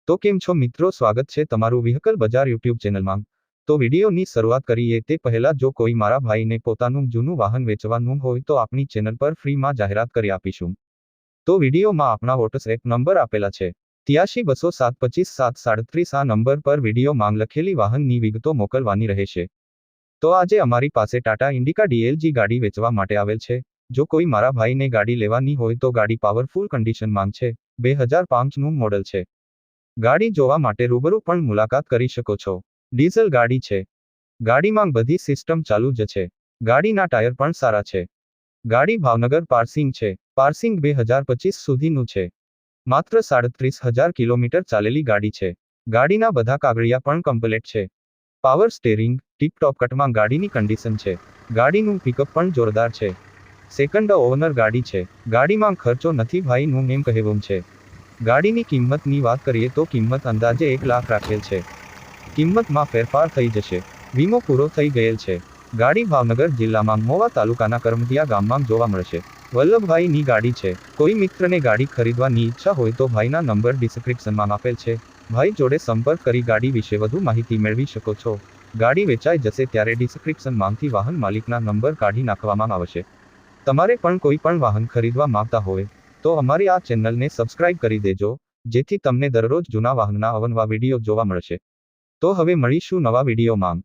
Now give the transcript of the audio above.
તો કેમ છો મિત્રો, સ્વાગત છે તમારું વ્હીકલ બજાર યુટ્યુબ ચેનલમાં। તો વિડીયોની શરૂઆત કરીએ તે પહેલા જો કોઈ મારા ભાઈને પોતાનું જૂનું વાહન વેચવાનું હોય તો આપણી ચેનલ પર ફ્રીમાં જાહેરાત કરી આપીશું। તો વિડીયોમાં આપણા વોટ્સએપ નંબર આપેલા છે 8320725737 આ નંબર પર વિડીયો માંગ લખેલી વાહનની વિગતો મોકલવાની રહેશે। તો આજે અમારી પાસે ટાટા ઇન્ડિકા DLG ગાડી વેચવા માટે આવેલ છે। જો કોઈ મારા ભાઈને ગાડી લેવાની હોય તો ગાડી પાવરફુલ કન્ડિશનમાં છે, 2005નું મોડલ છે। ગાડી જોવા માટે રૂબરૂ પણ મુલાકાત કરી શકો છો। ડીઝલ ગાડી છે। ગાડીમાં બધી સિસ્ટમ ચાલુ જ છે। ગાડીના ટાયર પણ સારા છે। ગાડી ભાવનગર પાર્સિંગ છે। પાર્સિંગ 2025 સુધીનું છે। માત્ર 37,000 કિલોમીટર ચાલેલી ગાડી છે। ગાડીના બધા કાગળિયા પણ કમ્પ્લીટ છે। પાવર સ્ટેરિંગ ટીપ-ટોપ કટમાં ગાડીની કન્ડિશન છે। ગાડીનું પિકઅપ પણ જોરદાર છે। સેકન્ડ ઓનર ગાડી છે। ગાડીમાં ખર્ચો નથી ભાઈનું એમ કહેવું છે। ગાડીની કિંમતની વાત કરીએ તો કિંમત અંદાજે 1 લાખ રાખેલ છે। કિંમતમાં ફેરફાર થઈ જશે। વીમો પૂરો થઈ ગયેલ છે। ગાડી ભાવનગર જિલ્લામાં મોવા તાલુકાના કરમદિયા ગામમાં જોવા મળશે। વલ્લભભાઈની ગાડી છે। કોઈ મિત્રને ગાડી ખરીદવાની ઈચ્છા હોય તો ભાઈના નંબર ડિસ્ક્રિપ્શનમાં આપેલ છે। ભાઈ જોડે સંપર્ક કરી ગાડી વિશે વધુ માહિતી મેળવી શકો છો। ગાડી વેચાઈ જશે ત્યારે ડિસ્ક્રિપ્શનમાંથી વાહન માલિકના નંબર કાઢી નાખવામાં આવશે। તમારે પણ કોઈ પણ વાહન ખરીદવા માંગતા હોય તો અમારી આ ચેનલને સબસ્ક્રાઇબ કરી દેજો, જેથી તમને દરરોજ જૂના વાહનના અવનવા વિડીયો જોવા મળશે। તો હવે મળીશું નવા વિડીયોમાં।